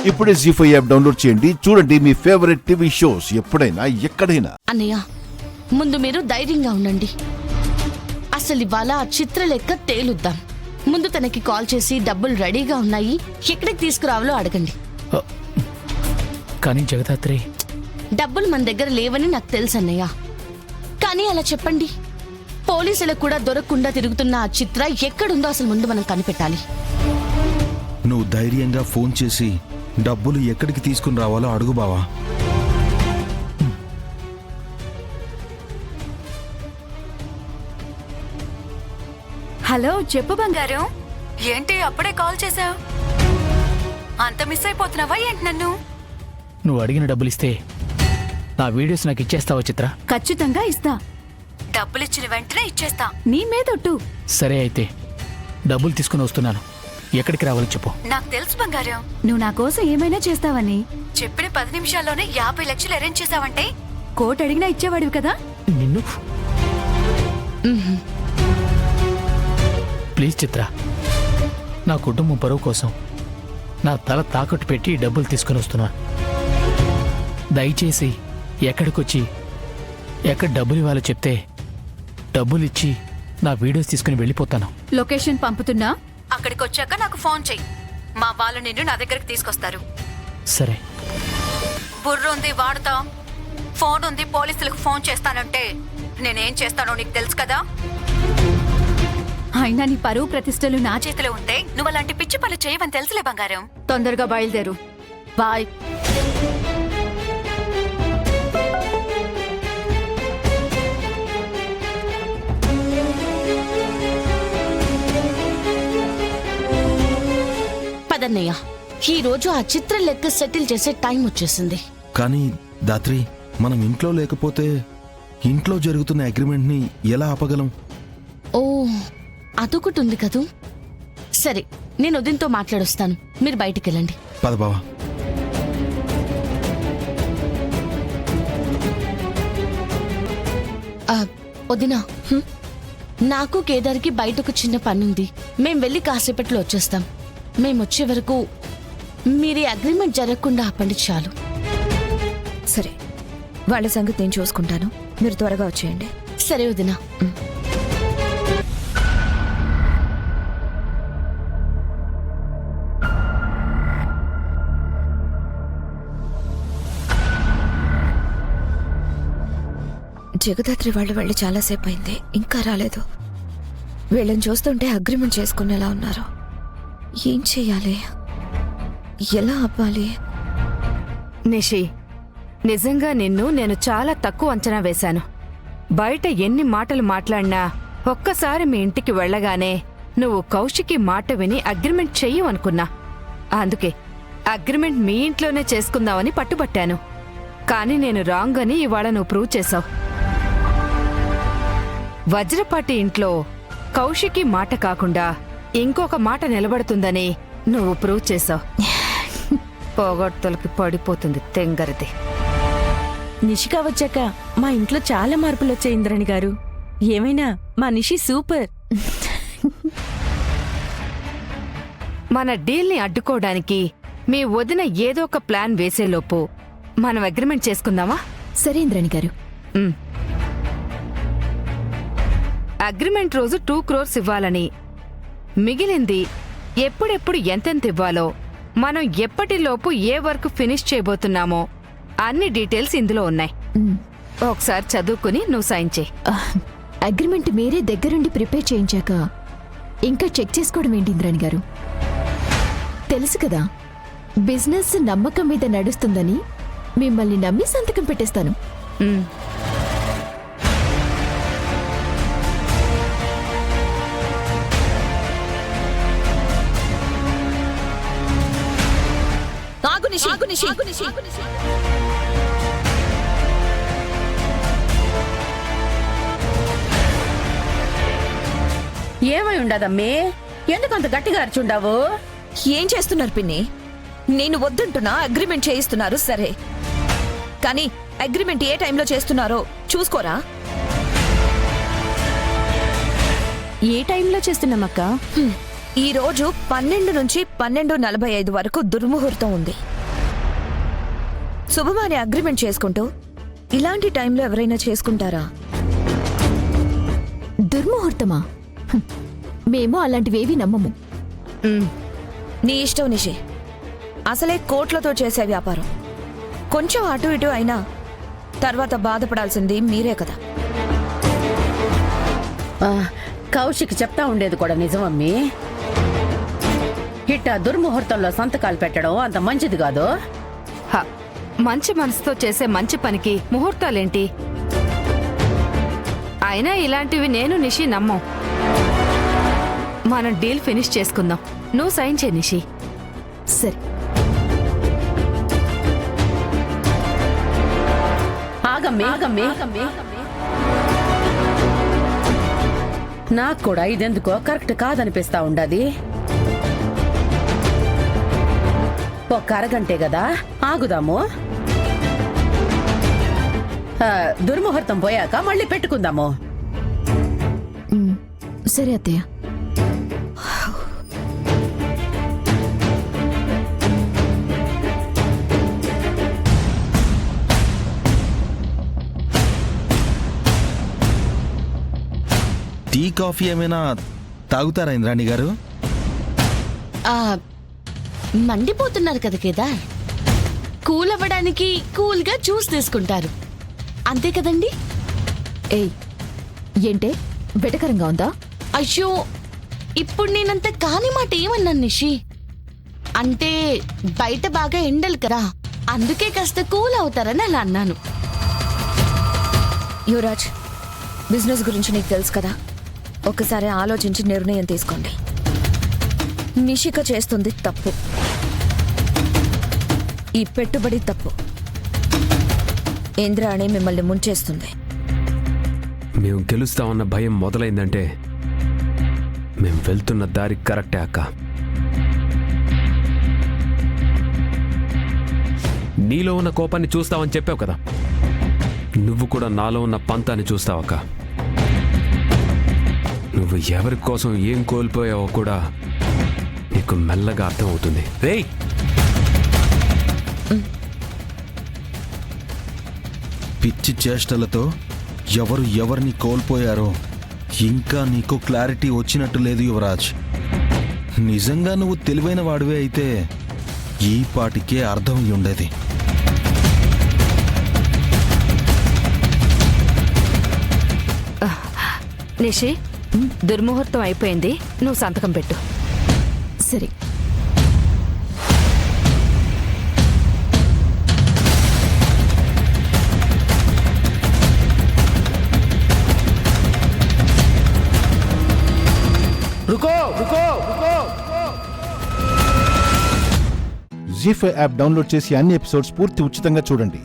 ఇప్పుడే జీ5 app download చేయండి. చూడండి మీ ఫేవరెట్ టీవీ షోస్ ఎప్పుడైనా ఎక్కడైనా. అన్నయ్య, ముందు మీరు ధైర్యంగా ఉండండి. అసలు ఇవాళ ఆ చిత్రలేఖ తేలుద్దాం. ముందు తనకి కాల్ చేసి డబ్బులు రెడీగా ఉన్నాయి, ఎక్కడికి తీసుకురావాలో అడగండి. కానీ జగదాత్రి, డబ్బులు మన దగ్గర లేవని నాకు తెలుసు అన్నయ్య. కానీ అలా చెప్పండి, పోలీసులకు కూడా దొరకకుండా తిరుగుతున్న ఆ చిత్ర ఎక్కడుందో అసలు ముందు మనం కనిపెట్టాలి. నువ్వు ధైర్యంగా ఫోన్ చేసి డబ్బులు ఎక్కడికి తీసుకుని రావాలో అడుగు బావా. హలో, చెప్పు బంగారం. ఏంటి అప్పుడే కాల్ చేసావు? అంత మిస్ అయిపోతున్నావా ఏంటి నన్ను? నువ్వు అడిగిన డబ్బులు ఇస్తే నా వీడియోస్ నాకు ఇచ్చేస్తావా చిత్ర? ఖచ్చితంగా ఇస్తా. డబ్బులిచ్చిన వెంటనే ఇచ్చేస్తా, నీ మీదొట్టు. సరే అయితే డబ్బులు తీసుకుని వస్తున్నాను. ఎక్కడికి రావాలో చెప్పు. నాకు తెలుసు బంగారం, నువ్వు నా కోసం ఏమైనా చేస్తావని. చెప్పిన 10 నిమిషాల్లోనే 50 లక్షలు అరేంజ్ చేసావంటే కోట్ అడిగినా ఇచ్చేవాడివి కదా. నిన్ను ప్లీజ్ చిత్ర, నా కుటుంబం పరువు కోసం నా తల తాకట్టు పెట్టి డబ్బులు తీసుకుని వస్తున్నాను. దయచేసి ఎక్కడికొచ్చి ఎక్కడ డబ్బులు ఇవ్వాలో చెప్తే డబ్బులు ఇచ్చి నా వీడియోస్ తీసుకుని వెళ్ళిపోతాను. లొకేషన్ పంపుతున్నా, అక్కడికి వచ్చాక నాకు ఫోన్ చెయ్యి. మా వాళ్ళు నిన్ను నా దగ్గరకు తీసుకొస్తారు. సరే. బుర్ర ఉంది వాడుతా, ఫోన్ ఉంది పోలీసులకు ఫోన్ చేస్తానంటే నేనేం చేస్తానో నీకు తెలుసు కదా. అయినా నీ పరువు ప్రతిష్టలు నా చేతిలో ఉంటే నువ్వు అలాంటి పిచ్చి పనులు చేయవని తెలుసులే బంగారం. తొందరగా బయలుదేరు. బాయ్. పదన్నయ్య, ఈ రోజు ఆ చిత్ర లెక్క సెటిల్ చేసే టైం వచ్చేసింది. కానీ దాత్రి, మనం ఇంట్లో లేకపోతే ఇంట్లో జరుగుతున్న అగ్రిమెంట్ ని ఎలా ఆపగలం? ఓ, అదొకటి ఉంది కదూ. సరే, నేను ఉదయంతో మాట్లాడొస్తాను, మీరు బయటికి వెళ్ళండి. పద బావా. వదినా, నాకు కేదార్కి బయటకు చిన్న పనుంది. మేం వెళ్ళి కాసేపట్లో వచ్చేస్తాం. మేమొచ్చే వరకు మీరు అగ్రిమెంట్ జరగకుండా ఆపండి చాలు. సరే, వాళ్ళ సంగతి నేను చూసుకుంటాను. మీరు త్వరగా వచ్చేయండి. సరే వదినా. జగదాత్రి వాళ్ళు వెళ్ళి చాలాసేపు అయింది, ఇంకా రాలేదు. వీళ్ళని చూస్తుంటే అగ్రిమెంట్ చేసుకునేలా ఉన్నారు. ఏం చెయ్యాలి? ఎలా ఆపాలి? నిషి, నిజంగా నేను చాలా తక్కువ అంచనా వేశాను. బయట ఎన్ని మాటలు మాట్లాడినా ఒక్కసారి మీ ఇంటికి వెళ్ళగానే నువ్వు కౌశికి మాట విని అగ్రిమెంట్ చెయ్యవనుకున్నా. అందుకే అగ్రిమెంట్ మీ ఇంట్లోనే చేసుకుందామని పట్టుబట్టాను. కానీ నేను రాంగ్ అని ఇవాళ నువ్వు ప్రూవ్ చేశావు. వజ్రపాటి ఇంట్లో కౌశికి మాట కాకుండా ఇంకొక మాట నిలబడుతుందని నువ్వు ప్రూవ్ చేశావు. పోగొట్టులకి పడిపోతుంది తెంగరది. నిషిక వచ్చాక మా ఇంట్లో చాలా మార్పులు వచ్చాయి ఇంద్రాణి గారు. ఏమైనా మా నిషి సూపర్. మన డీల్ని అడ్డుకోవడానికి మీ వదిన ఏదో ఒక ప్లాన్ వేసేలోపు మనం అగ్రిమెంట్ చేసుకుందామా? సరే ఇంద్రాణి గారు. అగ్రిమెంట్ రోజు 2 crores ఇవ్వాలని, మిగిలింది ఎప్పుడెప్పుడు ఎంతెంత ఇవ్వాలో, మనం ఎప్పటిలోపు ఏ వర్క్ ఫినిష్ చేయబోతున్నామో అన్ని డీటెయిల్స్ ఇందులో ఉన్నాయి. ఒకసారి చదువుకుని నువ్వు సైన్ చేయి. అగ్రిమెంట్ మీరే దగ్గరుండి ప్రిపేర్ చేయించాక ఇంకా చెక్ చేసుకోవడం ఏంటి ఇంద్రాణి గారు? తెలుసు కదా, బిజినెస్ నమ్మకం మీద నడుస్తుందని మిమ్మల్ని నమ్మి సంతకం పెట్టేస్తాను. ఏమై ఉండదమ్మే, ఎందుకంత గట్టిగా అరుచుండావు? ఏం చేస్తున్నారు పిన్ని? నేను వద్దంటున్నా అగ్రిమెంట్ చేయిస్తున్నారు. సరే, కానీ అగ్రిమెంట్ ఏ టైంలో చేస్తున్నారో చూసుకోరా. ఏ టైంలో చేస్తున్నామక్క? ఈ రోజు 12 నుంచి 12:45 వరకు దుర్ముహూర్తం ఉంది. శుభమాని అగ్రిమెంట్ చేసుకుంటూ ఇలాంటి టైంలో ఎవరైనా చేసుకుంటారా? దుర్ముహూర్తమా? హ్మ్. మేము అలాంటివేవి నమ్మము. నీ ఇష్టం నిషి. అసలే కోట్లతో చేసే వ్యాపారం. కొంచెం అటు ఇటు అయినా తర్వాత బాధపడాల్సింది మీరే కదా. కౌశిక్ చెప్తా ఉండేది కూడా నిజమమ్మీ. ఇట్టా దుర్ముహూర్తంలో సంతకాలు పెట్టడం అంత మంచిది కాదు. హ, మంచి మనసుతో చేసే మంచి పనికి ముహూర్తాలేంటి? అయినా ఇలాంటివి నేను నిషి నమ్మం. మనం డీల్ ఫినిష్ చేసుకుందాం. నువ్వు సైన్ చేయి నిషి. సరే. ఆగమ్మే. నాకు కూడా ఇదెందుకో కరెక్ట్ కాదనిపిస్తా ఉండది. ఒక్క అరగంటే కదా, ఆగుదాము. దుర్ముహూర్తం పోయాక మళ్ళీ పెట్టుకుందాము. సరే అత్తయ్య. టీ కాఫీ ఏమైనా తాగుతారా ఇంద్రాణి గారు? మండిపోతున్నారు కదా కేదార్, కూల్ అవ్వడానికి కూల్గా జ్యూస్ తీసుకుంటారు అంతే కదండి? ఏయ్, ఏంటే వెటకరంగా ఉందా? అయ్యో, ఇప్పుడు నేనంత కాని మాట ఏమన్నాను నిషి. అంటే బయట బాగా ఎండలు కదా, అందుకే కాస్త కూల్ అవుతారని అలా అన్నాను. యువరాజ్, బిజినెస్ గురించి నీకు తెలుసు కదా. ఒకసారి ఆలోచించి నిర్ణయం తీసుకోండి. నిషిక చేస్తుంది తప్పు. ఈ పెట్టుబడి తప్పు. ఇంద్రాణి మిమ్మల్ని ముంచేస్తుంది. మేము గెలుస్తామన్న భయం మొదలైందంటే మేము వెళ్తున్న దారి కరెక్టే అక్క. నీలో ఉన్న కోపాన్ని చూస్తావని చెప్పావు కదా, నువ్వు కూడా నాలో ఉన్న పంతాన్ని చూస్తావక్క. నువ్వు ఎవరి కోసం ఏం కోల్పోయావో కూడా నీకు మెల్లగా అర్థం అవుతుంది. రేయ్, పిచ్చి చేష్టలతో ఎవరు ఎవరిని కోల్పోయారో ఇంకా నీకు క్లారిటీ వచ్చినట్టు లేదు యువరాజ్. నిజంగా నువ్వు తెలివైన వాడివే అయితే ఈ పాటికే అర్థం ఉండేది. నిషి, దుర్ముహూర్తం అయిపోయింది. నువ్వు సంతకం పెట్టు. సరే. జీ5 యాప్ డౌన్లోడ్ చేసి అన్ని ఎపిసోడ్స్ పూర్తి ఉచితంగా చూడండి.